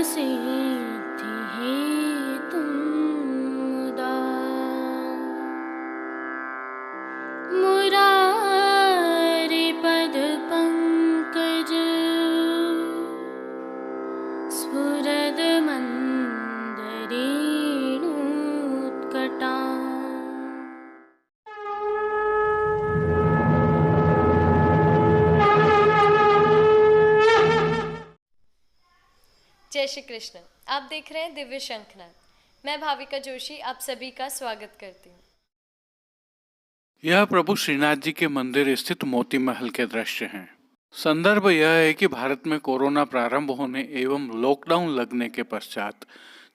सिद्धि हेतुं मुदा मुरारिपद पंकज स्फुरद मंदरेणुत्कटा। जय श्री कृष्ण। आप देख रहे हैं दिव्य शंखनाद। मैं भाविका जोशी आप सभी का स्वागत करती हूँ। यह प्रभु श्रीनाथ जी के मंदिर स्थित मोती महल के दृश्य हैं। संदर्भ यह है कि भारत में कोरोना प्रारंभ होने एवं लॉकडाउन लगने के पश्चात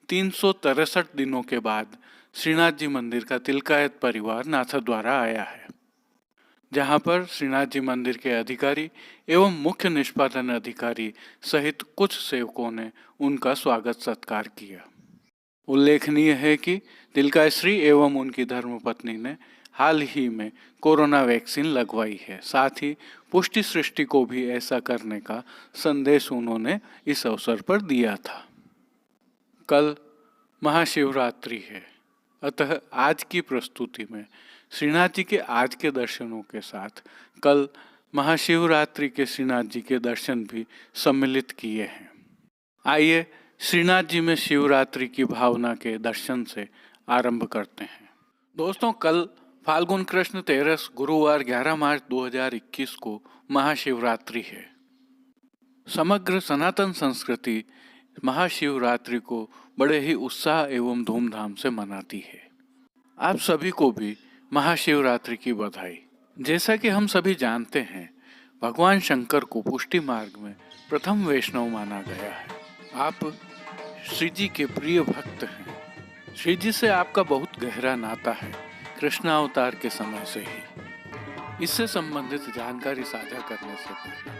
363 दिनों के बाद श्रीनाथ जी मंदिर का तिलकायत परिवार नाथद्वारा आया है, जहां पर श्रीनाथ जी मंदिर के अधिकारी एवं मुख्य निष्पादन अधिकारी सहित कुछ सेवकों ने उनका स्वागत सत्कार किया। उल्लेखनीय है कि तिलकाय श्री एवं उनकी धर्मपत्नी ने हाल ही में कोरोना वैक्सीन लगवाई है। साथ ही पुष्टि सृष्टि को भी ऐसा करने का संदेश उन्होंने इस अवसर पर दिया था। कल महाशिवरात्रि है, अतः आज की प्रस्तुति में श्रीनाथ जी के आज के दर्शनों के साथ कल महाशिवरात्रि के श्रीनाथ जी के दर्शन भी सम्मिलित किए हैं। आइए श्रीनाथ जी में शिवरात्रि की भावना के दर्शन से आरंभ करते हैं। दोस्तों, कल फाल्गुन कृष्ण 13 गुरुवार 11 मार्च 2021 को महाशिवरात्रि है। समग्र सनातन संस्कृति महाशिवरात्रि को बड़े ही उत्साह एवं धूमधाम से मनाती है। आप सभी को भी महाशिवरात्रि की बधाई। जैसा कि हम सभी जानते हैं, भगवान शंकर को पुष्टि मार्ग में प्रथम वैष्णव माना गया है। आप श्री जी के प्रिय भक्त हैं। श्री जी से आपका बहुत गहरा नाता है, कृष्णावतार के समय से ही। इससे संबंधित जानकारी साझा करने से पहले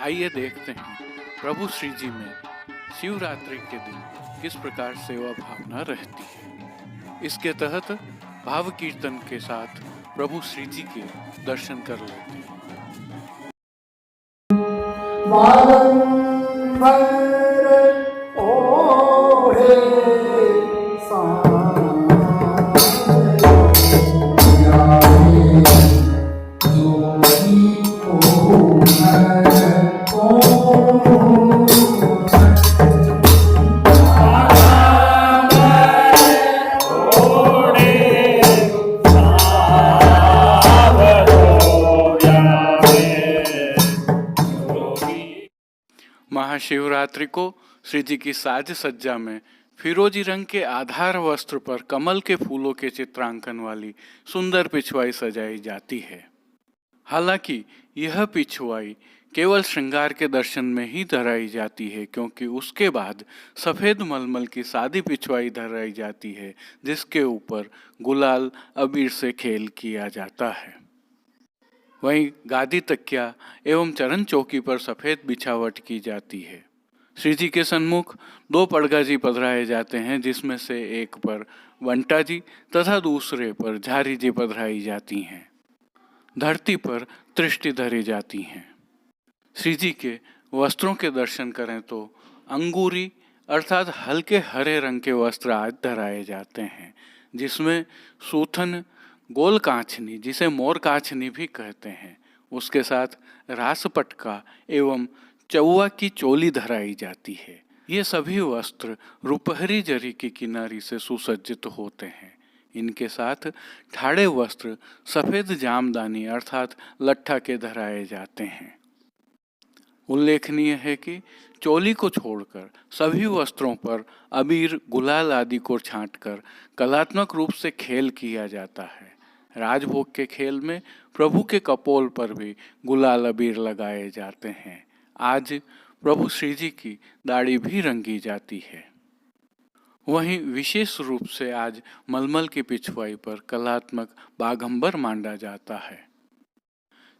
आइए देखते हैं प्रभु श्री जी में शिवरात्रि के दिन किस प्रकार सेवा भावना रहती है। इसके तहत भाव कीर्तन के साथ प्रभु श्री जी के दर्शन कर लेते हैं। महाशिवरात्रि को श्री जी की साज सज्जा में फिरोजी रंग के आधार वस्त्र पर कमल के फूलों के चित्रांकन वाली सुंदर पिछवाई सजाई जाती है। हालांकि यह पिछवाई केवल श्रृंगार के दर्शन में ही धराई जाती है, क्योंकि उसके बाद सफेद मलमल की सादी पिछवाई धराई जाती है, जिसके ऊपर गुलाल अबीर से खेल किया जाता है। वहीं गादी तकिया एवं चरण चौकी पर सफेद बिछावट की जाती है। श्री जी के सन्मुख 2 पड़गा जी पधराए जाते हैं, जिसमें से एक पर वंटा जी तथा दूसरे पर झारी जी पधराई जाती हैं। धरती पर तृष्टि धरी जाती हैं। श्री जी के वस्त्रों के दर्शन करें तो अंगूरी अर्थात हल्के हरे रंग के वस्त्र आज धराए जाते हैं, जिसमें सूथन गोल कांचनी, जिसे मोर कांचनी भी कहते हैं, उसके साथ रास पटका एवं चौवा की चोली धराई जाती है। ये सभी वस्त्र रुपहरी जरी की किनारी से सुसज्जित होते हैं। इनके साथ ठाड़े वस्त्र सफेद जामदानी अर्थात लट्ठा के धराए जाते हैं। उल्लेखनीय है कि चोली को छोड़कर सभी वस्त्रों पर अबीर गुलाल आदि को छांटकर कलात्मक रूप से खेल किया जाता है। राजभोग के खेल में प्रभु के कपोल पर भी गुलाल अबीर लगाए जाते हैं। आज प्रभु श्री जी की दाढ़ी भी रंगी जाती है। वहीं विशेष रूप से आज मलमल की पिछवाई पर कलात्मक बाघंबर मांडा जाता है।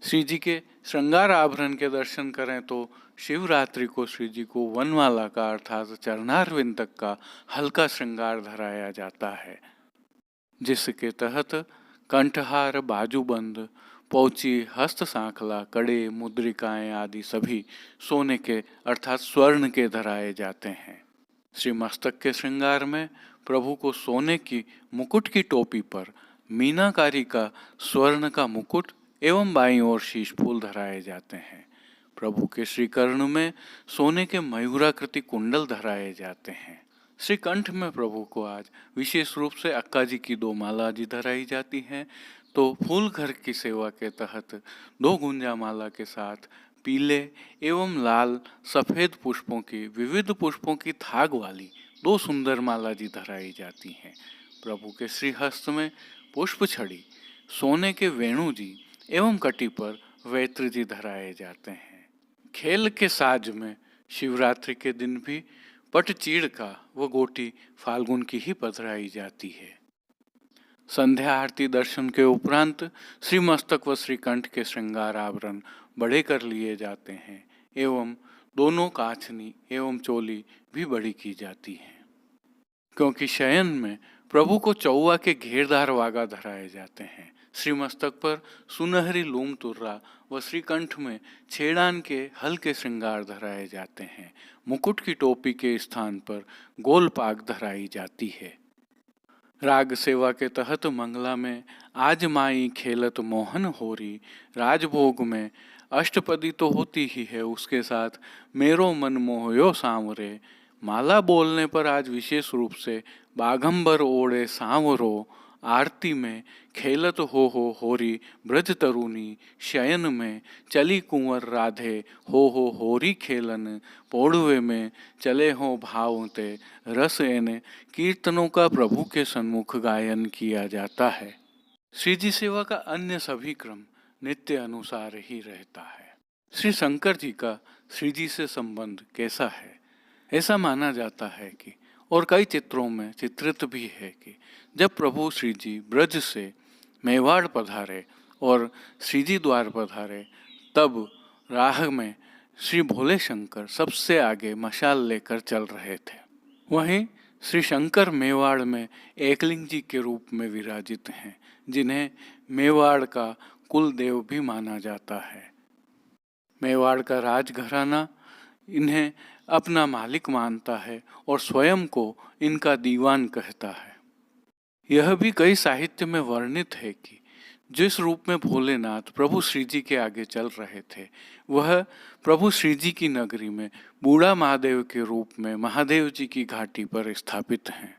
श्री जी के श्रृंगार आभरण के दर्शन करें तो शिवरात्रि को श्री जी को वनमाला का अर्थात चरणारविंद तक का हल्का श्रृंगार धराया जाता है, जिसके तहत कंठहार, बाजूबंद, पौची, हस्त सांखला, कड़े, मुद्रिकाएं आदि सभी सोने के अर्थात स्वर्ण के धराए जाते हैं। श्री मस्तक के श्रृंगार में प्रभु को सोने की मुकुट की टोपी पर मीनाकारी का स्वर्ण का मुकुट एवं बाईं ओर शीश फूल धराए जाते हैं। प्रभु के श्रीकर्ण में सोने के मयूराकृति कुंडल धराए जाते हैं। श्री कंठ में प्रभु को आज विशेष रूप से अक्का जी की 2 माला जी धराई जाती हैं। तो फूल घर की सेवा के तहत 2 गुंजा माला के साथ पीले एवं लाल सफेद पुष्पों की विविध पुष्पों की थाग वाली 2 सुंदर माला जी धराई जाती हैं। प्रभु के श्रीहस्त में पुष्प छड़ी, सोने के वेणु जी एवं कटी पर वैत्र जी धराए जाते हैं। खेल के साज में शिवरात्रि के दिन भी पटचीड़ का व गोटी फाल्गुन की ही पधराई जाती है। संध्या आरती दर्शन के उपरांत श्री मस्तक व श्रीकंठ के श्रृंगार आवरण बड़े कर लिए जाते हैं एवं दोनों काछनी एवं चोली भी बड़ी की जाती है, क्योंकि शयन में प्रभु को चौवा के घेरदार वागा धराए जाते हैं। श्री मस्तक पर सुनहरी लूम तुर्रा व श्रीकंठ में छेड़ान के हल्के श्रृंगार धराए जाते हैं। मुकुट की टोपी के स्थान पर गोल पाग धराई जाती है। राग सेवा के तहत मंगला में आज माई खेलत मोहन होरी, राजभोग में अष्टपदी तो होती ही है, उसके साथ मेरो मन मोहयो सांवरे। माला बोलने पर आज विशेष रूप से बाघंबर ओढ़े सांवरो, आरती में खेलत हो होरी ब्रज तरुणी, शयन में चली कुंवर राधे हो होरी खेलन, पौड़वे में चले हो भावते रस एने। कीर्तनों का प्रभु के सन्मुख गायन किया जाता है। श्री जी सेवा का अन्य सभी क्रम नित्य अनुसार ही रहता है। श्री शंकर जी का श्री जी से संबंध कैसा है? ऐसा माना जाता है कि और कई चित्रों में चित्रित भी है कि जब प्रभु श्री जी ब्रज से मेवाड़ पधारे और श्री जी द्वार पधारे, तब राह में श्री भोले शंकर सबसे आगे मशाल लेकर चल रहे थे। वहीं श्री शंकर मेवाड़ में एकलिंग जी के रूप में विराजित हैं, जिन्हें मेवाड़ का कुल देव भी माना जाता है। मेवाड़ का राजघराना इन्हें अपना मालिक मानता है और स्वयं को इनका दीवान कहता है। यह भी कई साहित्य में वर्णित है कि जिस रूप में भोलेनाथ प्रभु श्री जी के आगे चल रहे थे, वह प्रभु श्री जी की नगरी में बूढ़ा महादेव के रूप में महादेव जी की घाटी पर स्थापित हैं।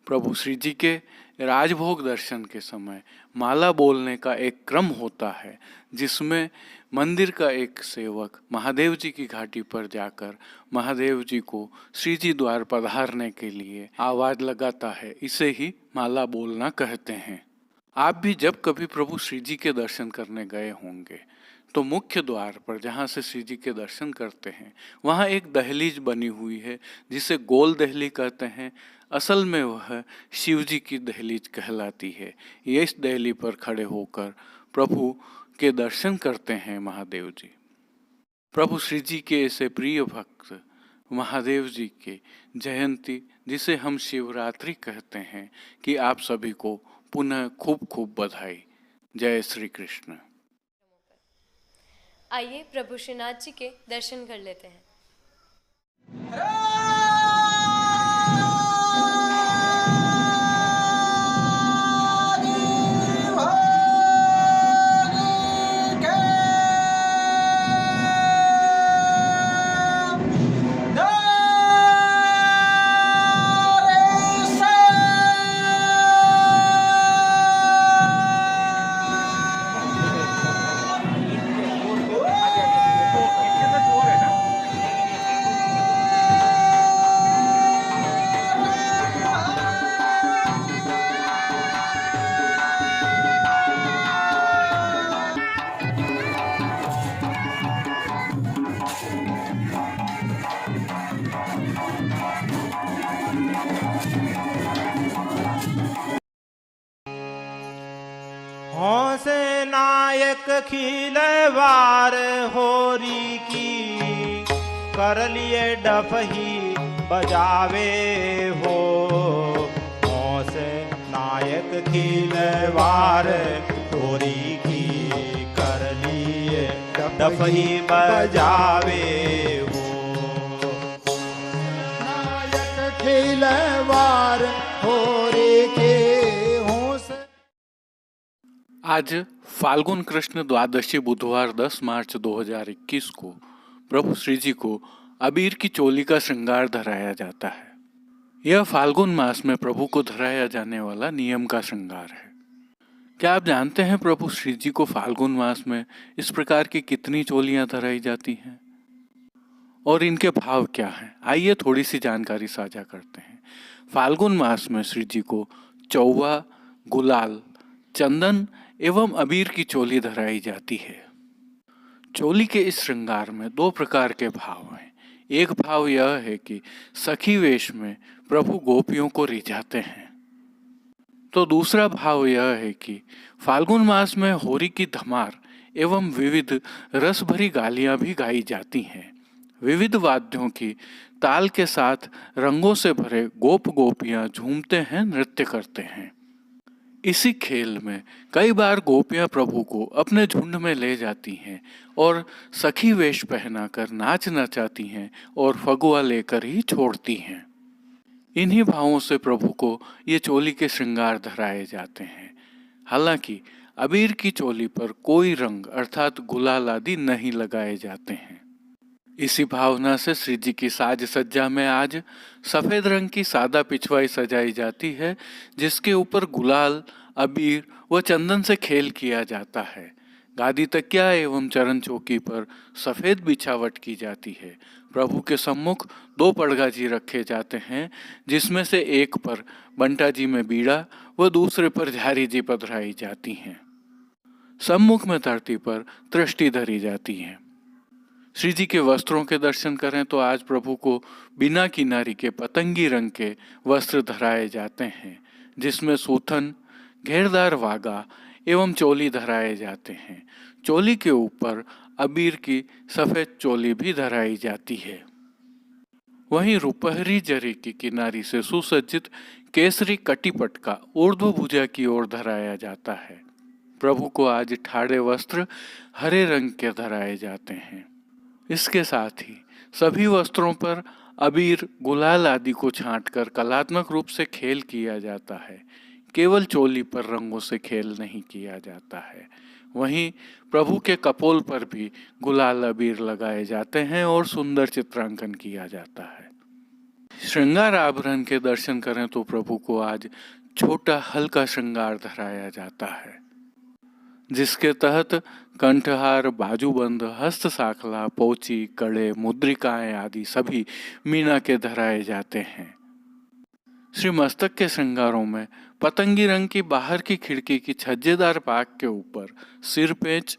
प्रभु श्री जी के राजभोग दर्शन के समय माला बोलने का एक क्रम होता है, जिसमें मंदिर का एक सेवक महादेव जी की घाटी पर जाकर महादेव जी को श्री जी द्वार पधारने के लिए आवाज लगाता है। इसे ही माला बोलना कहते हैं। आप भी जब कभी प्रभु श्री जी के दर्शन करने गए होंगे तो मुख्य द्वार पर जहाँ से श्री जी के दर्शन करते हैं, वहाँ एक दहलीज बनी हुई है जिसे गोल दहली कहते हैं। असल में वह शिव जी की दहलीज कहलाती है। ये इस दहली पर खड़े होकर प्रभु के दर्शन करते हैं महादेव जी। प्रभु श्री जी के ऐसे प्रिय भक्त महादेव जी के जयंती, जिसे हम शिवरात्रि कहते हैं, कि आप सभी को पुनः खूब खूब बधाई। जय श्री कृष्ण। आइए प्रभु श्रीनाथ जी के दर्शन कर लेते हैं। हौसे नायक खिलवार होरी की, कर लिए डफही बजावे हो। हौसे नायक खिलवार होरी की, कर लिए डफही बजावे हो। आज फाल्गुन कृष्ण द्वादशी बुधवार 10 मार्च 2021 को प्रभु श्री जी को अबीर की चोली का श्रृंगार धराया जाता है। यह फाल्गुन मास में प्रभु को धराया जाने वाला नियम का श्रृंगार है। क्या आप जानते हैं प्रभु श्री जी को फाल्गुन मास में इस प्रकार की कितनी चोलियां धराई जाती हैं और इनके भाव क्या हैं? आइए थोड़ी सी जानकारी साझा करते हैं। फाल्गुन मास में श्री जी को चौवा, गुलाल, चंदन एवं अबीर की चोली धराई जाती है। चोली के इस श्रृंगार में दो प्रकार के भाव हैं। एक भाव यह है कि सखी वेश में प्रभु गोपियों को रिझाते हैं, तो दूसरा भाव यह है कि फाल्गुन मास में होरी की धमार एवं विविध रस भरी गालियां भी गाई जाती हैं। विविध वाद्यों की ताल के साथ रंगों से भरे गोप गोपियां झूमते हैं, नृत्य करते हैं। इसी खेल में कई बार गोपियां प्रभु को अपने झुंड में ले जाती हैं और सखी वेश पहनाकर नाच नचाती हैं और फगुआ लेकर ही छोड़ती हैं। इन्हीं भावों से प्रभु को ये चोली के श्रृंगार धराए जाते हैं। हालांकि अबीर की चोली पर कोई रंग अर्थात गुलाल आदि नहीं लगाए जाते हैं। इसी भावना से श्री जी की साज सज्जा में आज सफेद रंग की सादा पिछवाई सजाई जाती है, जिसके ऊपर गुलाल, अबीर व चंदन से खेल किया जाता है। गादी तकिया एवं चरण चौकी पर सफेद बिछावट की जाती है। प्रभु के सम्मुख दो पड़गा जी रखे जाते हैं, जिसमें से एक पर बंटा जी में बीड़ा व दूसरे पर झारी जी पधराई जाती हैं। सम्मुख में धरती पर दृष्टि धरी जाती है। श्री जी के वस्त्रों के दर्शन करें तो आज प्रभु को बिना किनारी के पतंगी रंग के वस्त्र धराए जाते हैं, जिसमें सूथन, घेरदार वागा एवं चोली धराए जाते हैं। चोली के ऊपर अबीर की सफेद चोली भी धराई जाती है। वहीं रुपहरी जरी की किनारी से सुसज्जित केसरी कटिपट का ऊर्ध्व भुजा की ओर धराया जाता है। प्रभु को आज ठाड़े वस्त्र हरे रंग के धराए जाते हैं। इसके साथ ही सभी वस्त्रों पर अबीर, गुलाल आदि को छांटकर कलात्मक रूप से खेल किया जाता है। केवल चोली पर रंगों से खेल नहीं किया जाता है। वहीं प्रभु के कपोल पर भी गुलाल अबीर लगाए जाते हैं और सुंदर चित्रांकन किया जाता है। श्रृंगार आभरण के दर्शन करें तो प्रभु को आज छोटा हल्का श्रृंगार धराया जाता है, जिसके तहत कंठहार, बाजूबंद, हस्त साखला, पोची, कड़े, मुद्रिकाएं आदि सभी मीना के धराए जाते हैं। श्री मस्तक के श्रृंगारों में पतंगी रंग की बाहर की खिड़की की छज्जेदार पाक के ऊपर सिर पेंच,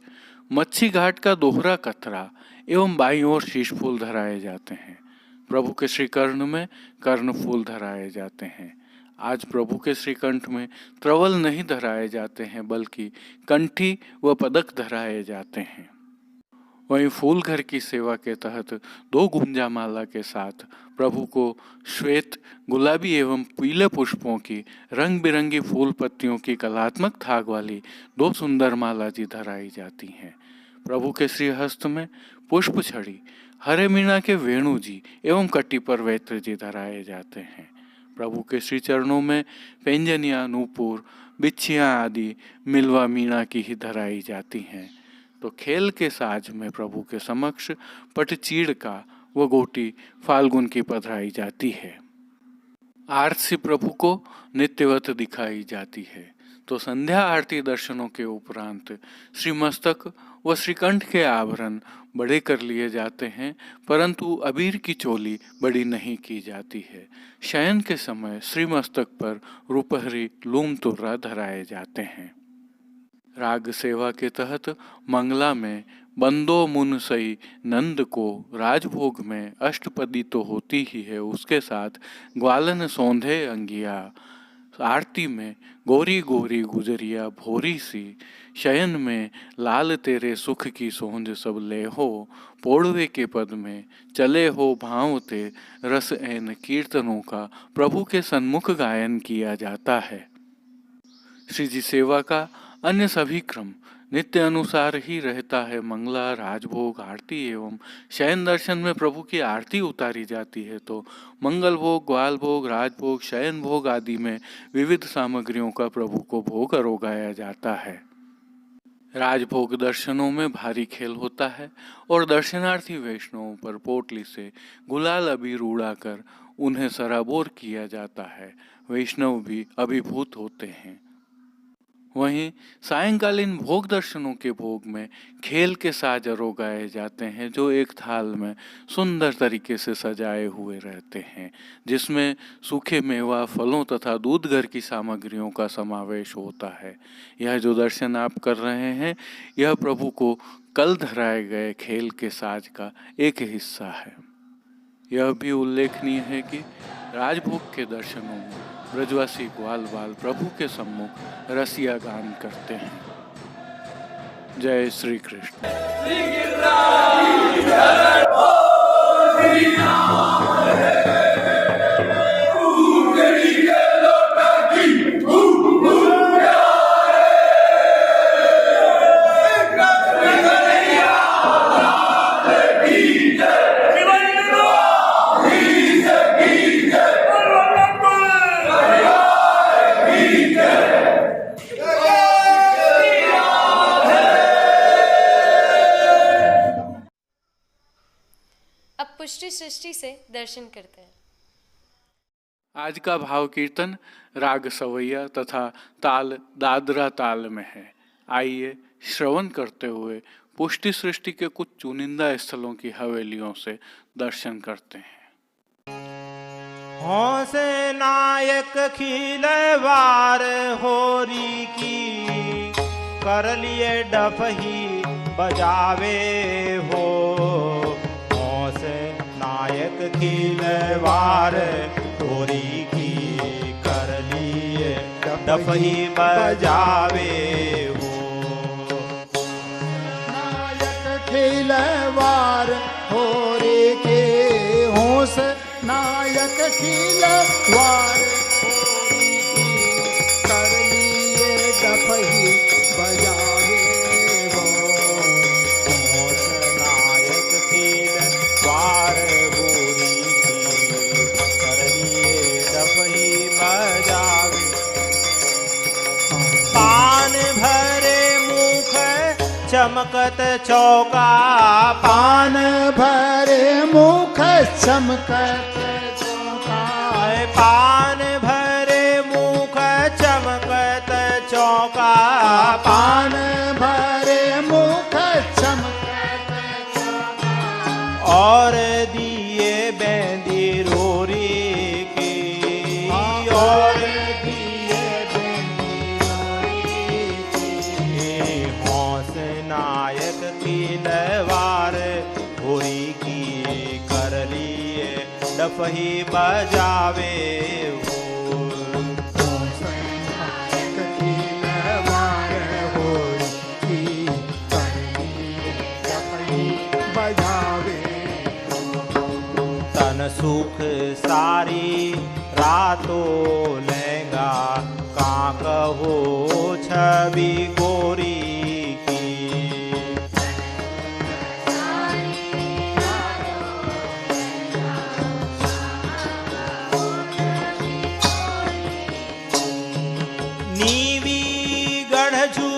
मच्छी घाट का दोहरा कतरा एवं बाईं ओर शीश फूल धराए जाते हैं। प्रभु के श्रीकर्ण में कर्ण फूल धराए जाते हैं। आज प्रभु के श्रीकंठ में त्रवल नहीं धराए जाते हैं, बल्कि कंठी व पदक धराए जाते हैं। वहीं फूल घर की सेवा के तहत दो गुंजा माला के साथ प्रभु को श्वेत, गुलाबी एवं पीले पुष्पों की रंग बिरंगी फूल पत्तियों की कलात्मक थाग वाली दो सुंदर माला जी धराई जाती हैं। प्रभु के श्रीहस्त में पुष्प छड़ी, हरे मीना के वेणु जी एवं कटी पर वैत्र जी धराए जाते हैं। प्रभु के श्री चरणों में पेंजनिया, नूपुर, बिच्छियाँ आदि मिलवा मीना की ही धराई जाती हैं। तो खेल के साज में प्रभु के समक्ष पटचीड़ का व गोटी फाल्गुन की पधराई जाती है। आरती प्रभु को नित्यवत दिखाई जाती है। तो संध्या आरती दर्शनों के उपरांत श्री मस्तक व श्रीकंठ के आभरण बड़े कर लिए जाते हैं, परंतु अबीर की चोली बड़ी नहीं की जाती है। शयन के समय श्री मस्तक पर रुपहरी, लूम तुर्रा धराए जाते हैं। राग सेवा के तहत मंगला में बंदो मुन सई नंद को राजभोग में अष्टपदी तो होती ही है, उसके साथ ग्वालन सौंधे अंगिया। आरती में गोरी गोरी गुजरिया भोरी सी, शयन में लाल तेरे सुख की सोंध सब ले हो, पोड़वे के पद में चले हो भावते रस एन कीर्तनों का प्रभु के सन्मुख गायन किया जाता है। श्री जी सेवा का अन्य सभी क्रम नित्य अनुसार ही रहता है। मंगला, राजभोग, आरती एवं शयन दर्शन में प्रभु की आरती उतारी जाती है, तो मंगल भोग, ग्वाल भोग, राजभोग, शयन भोग आदि में विविध सामग्रियों का प्रभु को भोग अरोगाया जाता है। राजभोग दर्शनों में भारी खेल होता है और दर्शनार्थी वैष्णवों पर पोटली से गुलाल अबीर उड़ाकर उन्हें सराबोर किया जाता है। वैष्णव भी अभिभूत होते हैं। वहीं सायंकालीन भोग दर्शनों के भोग में खेल के साज अरोगाए जाते हैं, जो एक थाल में सुंदर तरीके से सजाए हुए रहते हैं, जिसमें सूखे मेवा, फलों तथा दूध घर की सामग्रियों का समावेश होता है। यह जो दर्शन आप कर रहे हैं, यह प्रभु को कल धराए गए खेल के साज का एक हिस्सा है। यह भी उल्लेखनीय है कि राजभोग के दर्शनों में ब्रजवासी ग्वाल बाल प्रभु के सम्मुख रसिया गान करते हैं। जय श्री कृष्ण। पुष्टि सृष्टि से दर्शन करते हैं। आज का भाव कीर्तन राग सवैया तथा ताल दादरा ताल में है। आइए श्रवण करते हुए पुष्टि सृष्टि के कुछ चुनिंदा स्थलों की हवेलियों से दर्शन करते हैं। हौसे नायक खिलवार होरी की, कर लिए डफही बजावे हो। नायक खिलवार होरी की, कर लिए डफही बजावे हो। नायक खिलवार होरी के, होश नायक खिलवार होरी की, कर लिए डफही बजावे हो। होश नायक खिलवार चमकत चौका, पान भरे मुख चमकत चौका। पान भरे मुख चमकत चौका, पान भरे मुख चमकत चौका। और दिए बेंदी रोरी की, और दिए बेंदी रोरी की। हौस नायक खिलवार होरी की, कर लिए डफही बजावे हो। हौस नायक खिलवार होरी की, कर लिए डफही बजावे हो। तन सुख सारी रातों लेगा, काक हो छवि गोरी की। नीवी गढ़झू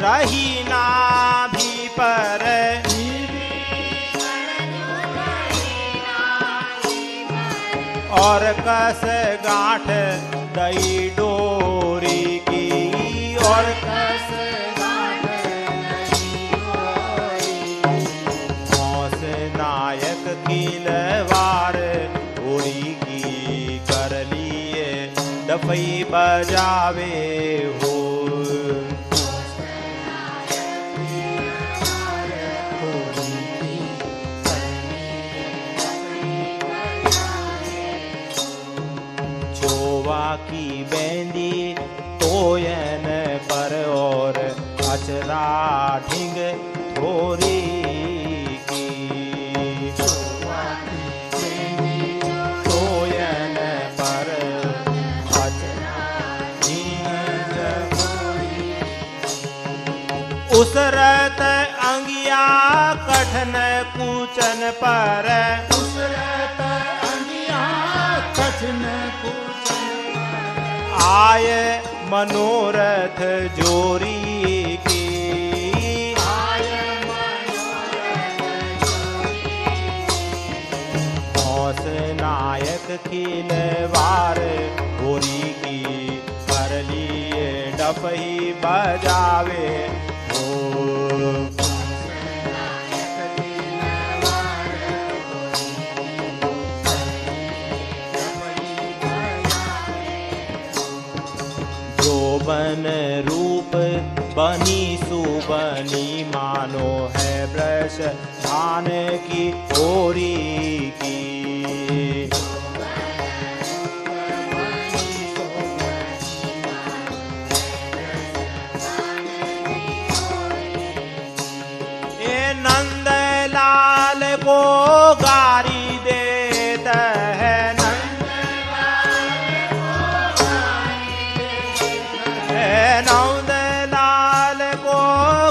रही नाभि पर, और कस गांठ दई डोरी की, और कस गांठ दई डोरी की। हौस नायक खिलवार होरी की, कर लिए डफई बजावे हो। की बेंदी तोयन पर, और अचरा ढिंग थोरी की। तोयन पर अचरा ढिंग थोरी। उसरत अंगिया कठन पूचन पर, उसरत अंगिया कठन आय मनोरथ जोरी की। खिलवार होरी की कर लिए डफही बजावे हो। जोबन रूप बनी सुबनी मानो है ब्रश धान की ओरी की। ये नंद लाल को गारी देता है नंद लाल को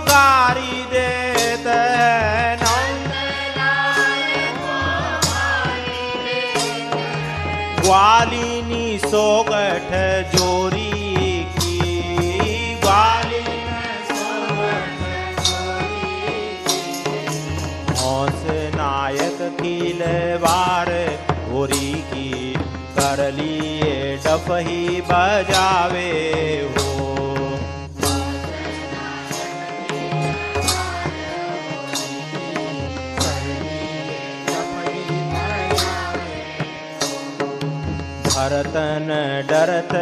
गारी देते ग्वालिनी सोगठ जोरी की। हौस नायक खिलवार होरी की कर लिए डफही बजावे हो। भरतन डरत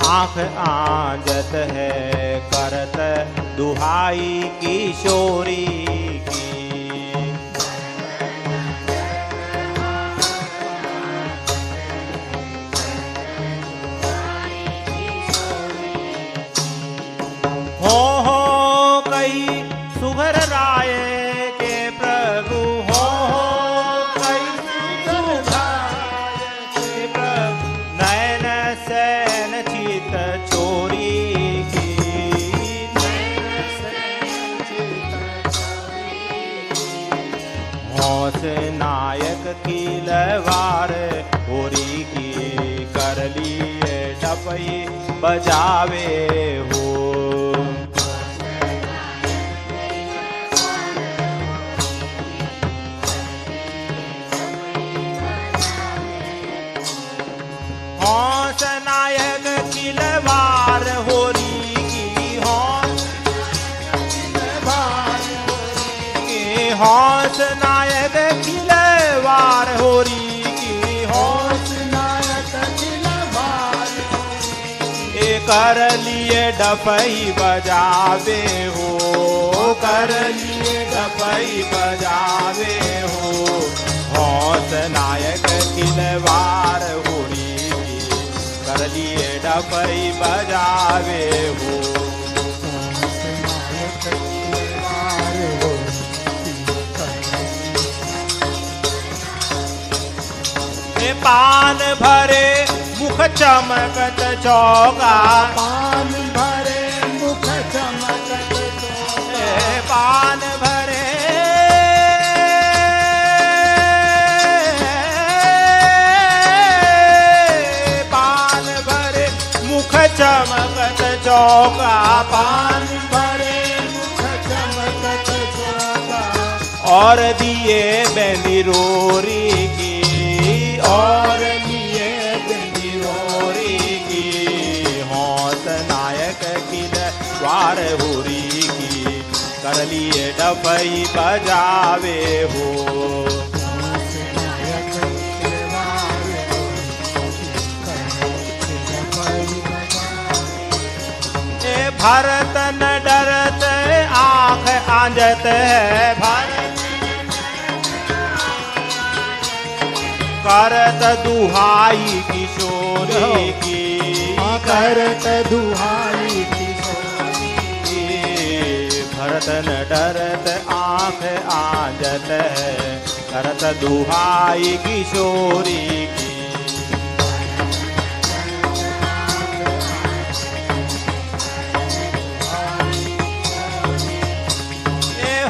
आँख आंजत है करत दुहाई किशोरी की। हो कई सुघर राय के प्रभु हो कई सुघर राय के प्रभु नयन सैन चित चोरी की। हौस नायक खिलवार होरी की कर लिए डफही बजावे हो। हौस नायक खिलवार होरी की हौस नायक खिलवार होरी की हौस नायक खिलवार ए कर लिए डफही बजावे हो कर लिए डफही बजावे हो। हौस नायक खिलवार होरी कर लिए डफही बजावे हो। पान भरे मुख चमकत चौका पान भरे मुख चमकत चौका पान भरे पान भरे मुख चमकत चौका पान भरे मुख चमकत चौका और दिए बेंदी रोरी की और लिए बेंदी रोरी की। हौस नायक खिलवार होरी की कर लिए डफही बजावे हो। भरत न डरत आँख आंजत है भरत करत दुहाई किशोरी की करत दुहाई किशोरी की। भरत न डरत आँख आंजत है करत दुहाई किशोरी की।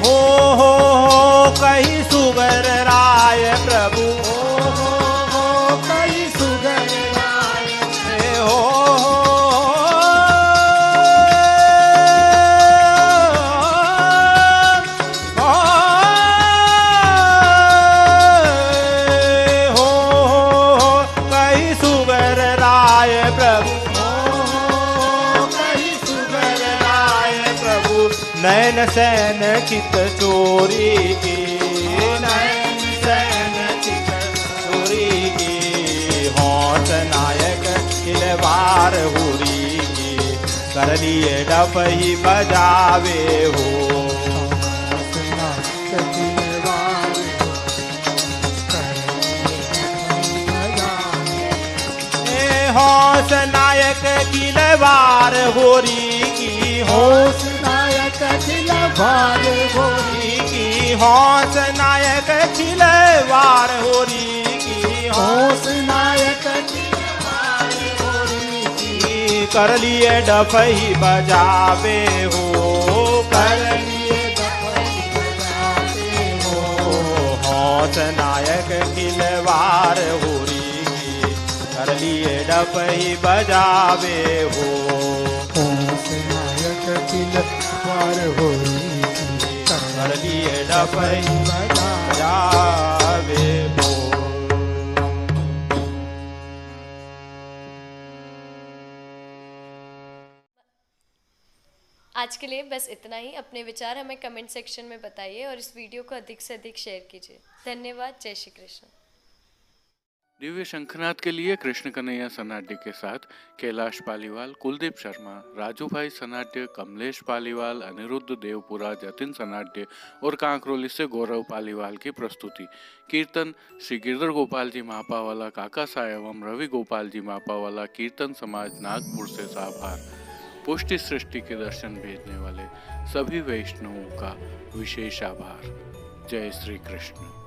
हो कही सुगर राय प्रभु हो कई सुगर राय नयन सैन चित चोरी की, नयन सैन चित चोरी की, होश नायक खिलवार हुरी की, कर लिए डफई बजावे हो। होश नायक खिलवार होरी की, होश नायक खिलवार होरी की, होश नायक खिलवार होरी की, होश नायक खिलवार होरी की, कर लिए डफई बजावे हो, कर लिए डफई बजाते हो। होश नायक खिलवार होरी की, कर लिए डफई बजावे हो। होश नायक खिलवार होरी कर लिए डफई बजावे बजावे हो। आज के लिए बस इतना ही। अपने विचार हमें कमेंट सेक्शन में बताइए और इस वीडियो को अधिक से अधिक शेयर कीजिए। धन्यवाद। जय श्री कृष्ण। दिव्य शंखनाद के लिए कृष्ण कन्हैया सनाड्य के साथ कैलाश पालीवाल, कुलदीप शर्मा, राजू भाई सनाड्य, कमलेश पालीवाल, अनिरुद्ध देवपुरा, जतिन सनाड्य और कांकरोली से गौरव पालीवाल की प्रस्तुति। कीर्तन श्री गिरधर गोपाल जी मापावाला, काका साहब एवं रवि गोपाल जी मापावाला, कीर्तन समाज नागपुर से साभार। पुष्टि सृष्टि के दर्शन भेजने वाले सभी वैष्णवों का विशेष आभार। जय श्री कृष्ण।